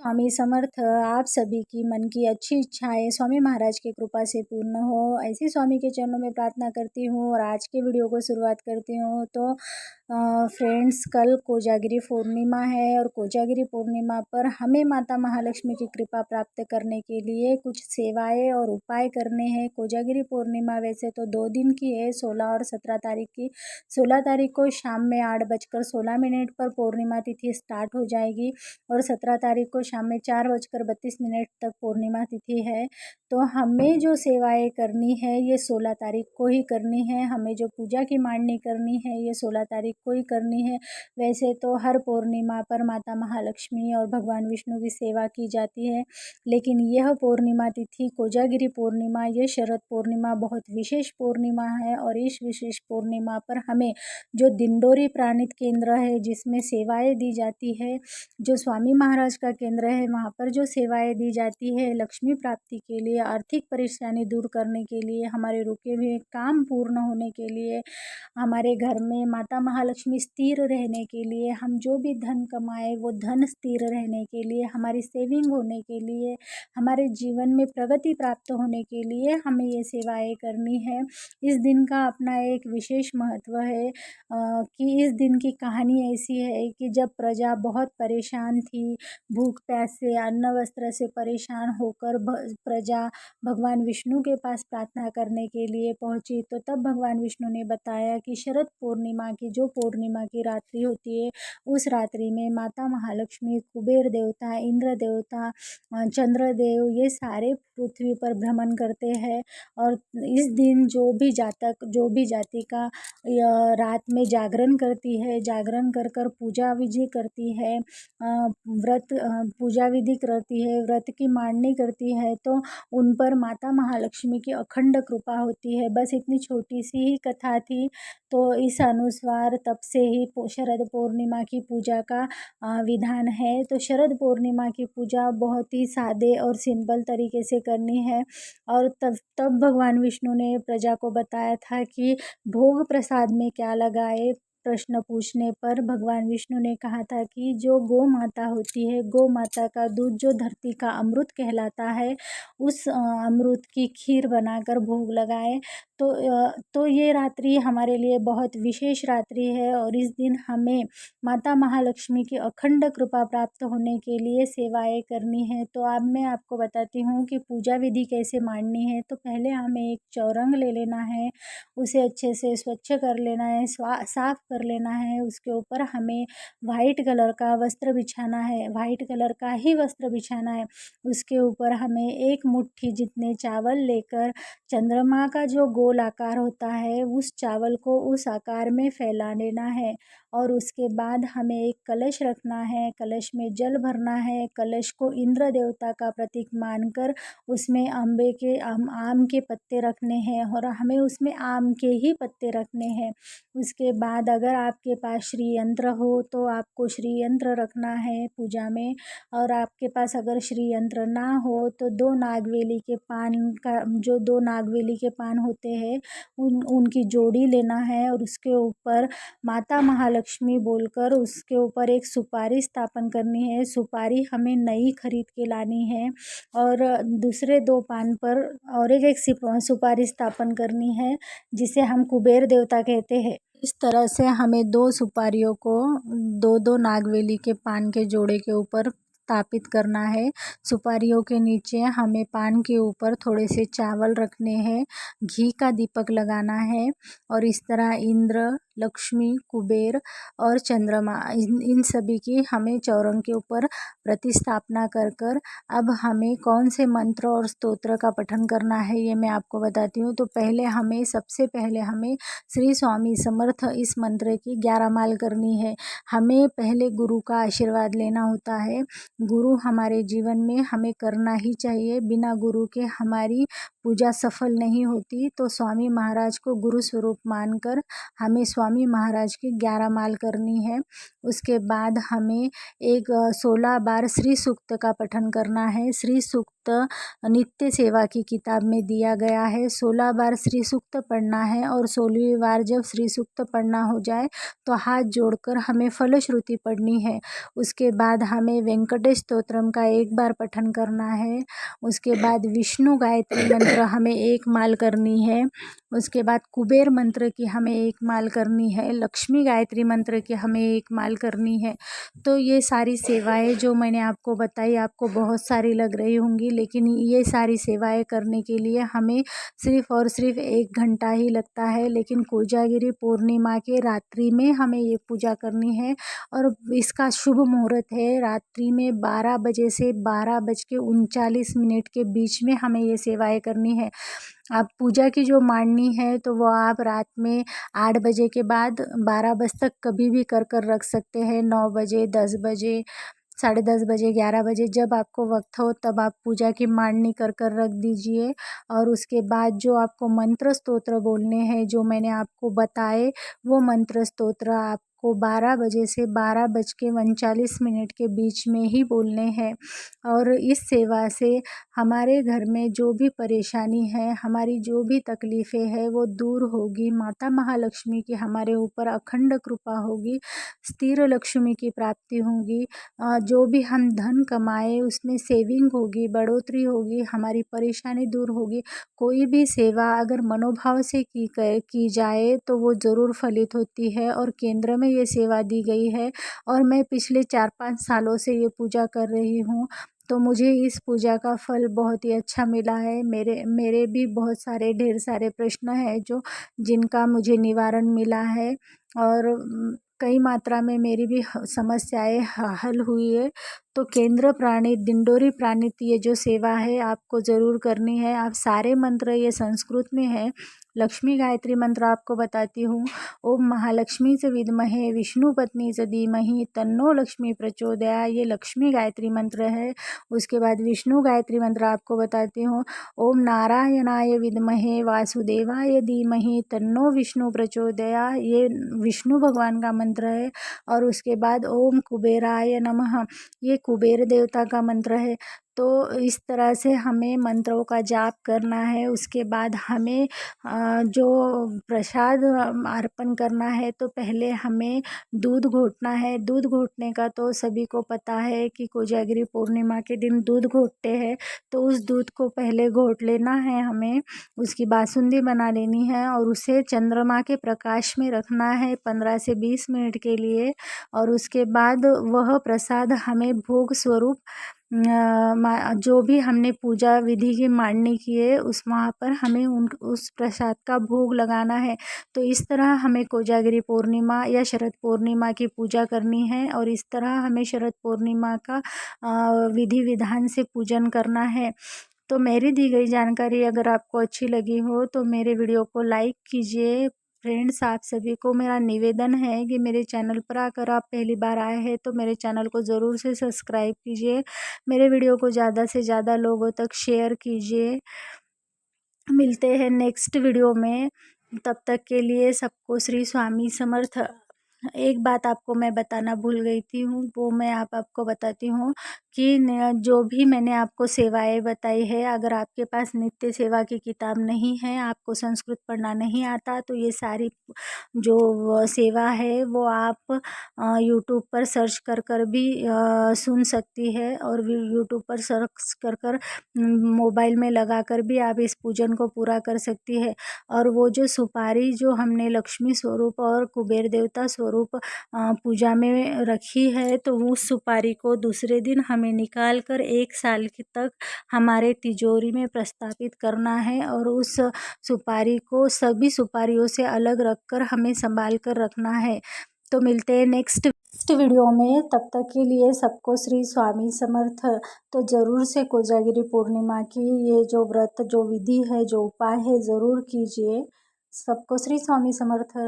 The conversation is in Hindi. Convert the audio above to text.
स्वामी समर्थ आप सभी की मन की अच्छी इच्छाएं स्वामी महाराज की कृपा से पूर्ण हो, ऐसी स्वामी के चरणों में प्रार्थना करती हूँ। और आज के वीडियो को शुरुआत करती हूँ। तो फ्रेंड्स, कल कोजागिरी पूर्णिमा है और कोजागिरी पूर्णिमा पर हमें माता महालक्ष्मी की कृपा प्राप्त करने के लिए कुछ सेवाएं और उपाय करने हैं। कोजागिरी पूर्णिमा वैसे तो 2 दिन की है, 16 और 17 तारीख की। 16 तारीख को शाम में 8:16 पर पूर्णिमा तिथि स्टार्ट हो जाएगी और 17 तारीख को शाम में 4:32 तक पूर्णिमा तिथि है। तो हमें जो सेवाएं करनी है ये 16 तारीख को ही करनी है। हमें जो पूजा की मांडनी करनी है ये 16 तारीख को ही करनी है। वैसे तो हर पूर्णिमा पर माता महालक्ष्मी और भगवान विष्णु की सेवा की जाती है, लेकिन यह पूर्णिमा तिथि कोजागिरी पूर्णिमा, ये शरद पूर्णिमा बहुत विशेष पूर्णिमा है। और इस विशेष पूर्णिमा पर हमें जो दिंडोरी प्राणित केंद्र है जिसमें सेवाएं दी जाती है, जो स्वामी महाराज का केंद्र है वहाँ पर जो सेवाएं दी जाती है लक्ष्मी प्राप्ति के लिए, आर्थिक परेशानी दूर करने के लिए, हमारे रुके हुए काम पूर्ण होने के लिए, हमारे घर में माता महालक्ष्मी स्थिर रहने के लिए, हम जो भी धन कमाए वो धन स्थिर रहने के लिए, हमारी सेविंग होने के लिए, हमारे जीवन में प्रगति प्राप्त होने के लिए हमें ये सेवाएं करनी है। इस दिन का अपना एक विशेष महत्व है कि इस दिन की कहानी ऐसी है कि जब प्रजा बहुत परेशान थी, भूख प्यास से, अन्न वस्त्र से परेशान होकर प्रजा भगवान विष्णु के पास प्रार्थना करने के लिए पहुंची, तो तब भगवान विष्णु ने बताया कि शरद पूर्णिमा की जो पूर्णिमा की रात्रि होती है उस रात्रि में माता महालक्ष्मी, कुबेर देवता, इंद्र देवता, चंद्रदेव, ये सारे पृथ्वी पर भ्रमण करते हैं। और इस दिन जो भी जातक, जो भी जातिका रात में जागरण करती है, जागरण कर कर पूजा विधि करती है, पूजा विधि करती है, व्रत की मांडनी करती है, तो उन पर माता महालक्ष्मी की अखंड कृपा होती है। बस इतनी छोटी सी ही कथा थी। तो इस अनुसार तब से ही शरद पूर्णिमा की पूजा का विधान है। तो शरद पूर्णिमा की पूजा बहुत ही सादे और सिंपल तरीके से करनी है। और तब भगवान विष्णु ने प्रजा को बताया था कि भोग प्रसाद में क्या लगाए। प्रश्न पूछने पर भगवान विष्णु ने कहा था कि जो गौ माता होती है, गौ माता का दूध जो धरती का अमृत कहलाता है, उस अमृत की खीर बनाकर भोग लगाए। तो ये रात्रि हमारे लिए बहुत विशेष रात्रि है और इस दिन हमें माता महालक्ष्मी की अखंड कृपा प्राप्त होने के लिए सेवाएं करनी है। तो अब मैं आपको बताती हूँ कि पूजा विधि कैसे मांडनी है। तो पहले हमें एक चौरंग ले लेना है, उसे अच्छे से स्वच्छ कर लेना है, साफ कर लेना है। उसके ऊपर हमें वाइट कलर का वस्त्र बिछाना है, वाइट कलर का ही वस्त्र बिछाना है। उसके ऊपर हमें एक मुट्ठी जितने चावल लेकर चंद्रमा का जो गोल आकार होता है उस चावल को उस आकार में फैला लेना है। और उसके बाद हमें एक कलश रखना है, कलश में जल भरना है। कलश को इंद्र देवता का प्रतीक मानकर उसमें आम के पत्ते रखने हैं और हमें उसमें आम के ही पत्ते रखने हैं। उसके बाद अगर आपके पास श्री यंत्र हो तो आपको श्री यंत्र रखना है पूजा में। और आपके पास अगर श्री यंत्र ना हो तो 2 नागवेली के पान का, जो 2 नागवेली के पान होते हैं उनकी जोड़ी लेना है और उसके ऊपर माता महालक्ष्मी बोलकर उसके ऊपर एक सुपारी स्थापन करनी है। सुपारी हमें नई खरीद के लानी है और दूसरे 2 पान पर और एक सुपारी स्थापन करनी है, जिसे हम कुबेर देवता कहते हैं। इस तरह से हमें 2 सुपारियों को 2-2 नागवेली के पान के जोड़े के ऊपर स्थापित करना है। सुपारियों के नीचे हमें पान के ऊपर थोड़े से चावल रखने हैं, घी का दीपक लगाना है और इस तरह इंद्र, लक्ष्मी, कुबेर और चंद्रमा, इन सभी की हमें चौरंग के ऊपर प्रतिस्थापना कर कर अब हमें कौन से मंत्र और स्तोत्र का पठन करना है ये मैं आपको बताती हूँ। तो सबसे पहले हमें श्री स्वामी समर्थ इस मंत्र की 11 माल करनी है। हमें पहले गुरु का आशीर्वाद लेना होता है। गुरु हमारे जीवन में हमें करना ही चाहिए, बिना गुरु के हमारी पूजा सफल नहीं होती। तो स्वामी महाराज को गुरु स्वरूप मानकर हमें स्वामी महाराज की 11 माल करनी है। उसके बाद हमें 16 बार श्री सूक्त का पठन करना है। श्री सूक्त नित्य सेवा की किताब में दिया गया है। 16 बार श्री सूक्त पढ़ना है और 16वीं बार जब श्री सूक्त पढ़ना हो जाए तो हाथ जोड़कर हमें फलश्रुति पढ़नी है। उसके बाद हमें वेंकटेश स्तोत्रम का 1 बार पठन करना है। उसके बाद विष्णु गायत्री मंत्र हमें 1 माल करनी है। उसके बाद कुबेर मंत्र की हमें 1 माल करनी है। लक्ष्मी गायत्री मंत्र की हमें 1 माल करनी है। तो ये सारी सेवाएं जो मैंने आपको बताई आपको बहुत सारी लग रही होंगी, लेकिन ये सारी सेवाएं करने के लिए हमें सिर्फ़ और सिर्फ 1 घंटा ही लगता है। लेकिन कोजागिरी पूर्णिमा के रात्रि में हमें ये पूजा करनी है और इसका शुभ मुहूर्त है रात्रि में 12 बजे से 12:39 के बीच में हमें ये सेवाएं करनी है। आप पूजा की जो मांडनी है तो वो आप रात में 8 बजे के बाद 12 बजे तक कभी भी कर रख सकते हैं। 9 बजे, 10 बजे, 10:30 बजे, 11 बजे जब आपको वक्त हो तब आप पूजा की मांडनी कर रख दीजिए। और उसके बाद जो आपको मंत्र स्तोत्र बोलने हैं जो मैंने आपको बताए वो मंत्र स्तोत्र आपको 12 बजे से 12:39 के बीच में ही बोलने हैं। और इस सेवा से हमारे घर में जो भी परेशानी है, हमारी जो भी तकलीफ़ें हैं वो दूर होगी। माता महालक्ष्मी की हमारे ऊपर अखंड कृपा होगी, स्थिर लक्ष्मी की प्राप्ति होगी। जो भी हम धन कमाए उसमें सेविंग होगी, बढ़ोतरी होगी, हमारी परेशानी दूर होगी। कोई भी सेवा अगर मनोभाव से की जाए तो वो ज़रूर फलित होती है। और केंद्र में ये सेवा दी गई है और मैं पिछले 4-5 सालों से ये पूजा कर रही हूँ, तो मुझे इस पूजा का फल बहुत ही अच्छा मिला है। मेरे भी बहुत सारे ढेर सारे प्रश्न हैं जो जिनका मुझे निवारण मिला है और कई मात्रा में मेरी भी समस्याएं हल हुई है। तो केंद्र प्राणित डिंडोरी प्राणित ये जो सेवा है आपको ज़रूर करनी है। आप सारे मंत्र ये संस्कृत में है। लक्ष्मी गायत्री मंत्र आपको बताती हूँ। ओम महालक्ष्मी च विद्महे विष्णु पत्नी च धीमहि तन्नो लक्ष्मी प्रचोदयात्, ये लक्ष्मी गायत्री मंत्र है। उसके बाद विष्णु गायत्री मंत्र आपको बताती हूँ। ओम नारायणाय विद्महे वासुदेवाय धीमहि तन्नो विष्णु प्रचोदयात्, ये विष्णु भगवान का मंत्र है। और उसके बाद ओम कुबेराय नमः, ये कुबेर देवता का मंत्र है। तो इस तरह से हमें मंत्रों का जाप करना है। उसके बाद हमें जो प्रसाद अर्पण करना है तो पहले हमें दूध घोटना है। दूध घोटने का तो सभी को पता है कि कोजागिरी पूर्णिमा के दिन दूध घोटते हैं। तो उस दूध को पहले घोट लेना है हमें, उसकी बासुंदी बना लेनी है और उसे चंद्रमा के प्रकाश में रखना है 15 से 20 मिनट के लिए। और उसके बाद वह प्रसाद हमें भोग स्वरूप जो भी हमने पूजा विधि की मांडनी की है उस वहाँ पर हमें उस प्रसाद का भोग लगाना है। तो इस तरह हमें कोजागिरी पूर्णिमा या शरद पूर्णिमा की पूजा करनी है और इस तरह हमें शरद पूर्णिमा का विधि विधान से पूजन करना है। तो मेरी दी गई जानकारी अगर आपको अच्छी लगी हो तो मेरे वीडियो को लाइक कीजिए। फ्रेंड्स, आप सभी को मेरा निवेदन है कि मेरे चैनल पर आकर आप पहली बार आए हैं तो मेरे चैनल को ज़रूर से सब्सक्राइब कीजिए। मेरे वीडियो को ज़्यादा से ज़्यादा लोगों तक शेयर कीजिए। मिलते हैं नेक्स्ट वीडियो में, तब तक के लिए सबको श्री स्वामी समर्थ। एक बात आपको मैं बताना भूल गई थी वो मैं आपको बताती हूँ कि जो भी मैंने आपको सेवाएं बताई है, अगर आपके पास नित्य सेवा की किताब नहीं है, आपको संस्कृत पढ़ना नहीं आता, तो ये सारी जो सेवा है वो आप यूट्यूब पर सर्च कर भी सुन सकती है। और यूट्यूब पर सर्च कर मोबाइल में लगा कर भी आप इस पूजन को पूरा कर सकती है। और वो जो सुपारी जो हमने लक्ष्मी स्वरूप और कुबेर देवता स्वरूप पूजा में रखी है, तो उस सुपारी को दूसरे दिन हमें निकाल कर 1 साल तक हमारे तिजोरी में प्रस्थापित करना है। और उस सुपारी को सभी सुपारियों से अलग रखकर हमें संभाल कर रखना है। तो मिलते हैं नेक्स्ट वीडियो में, तब तक के लिए सबको श्री स्वामी समर्थ। तो ज़रूर से कोजागिरी पूर्णिमा की ये जो व्रत, जो विधि है, जो उपाय है, ज़रूर कीजिए। सबको श्री स्वामी समर्थ।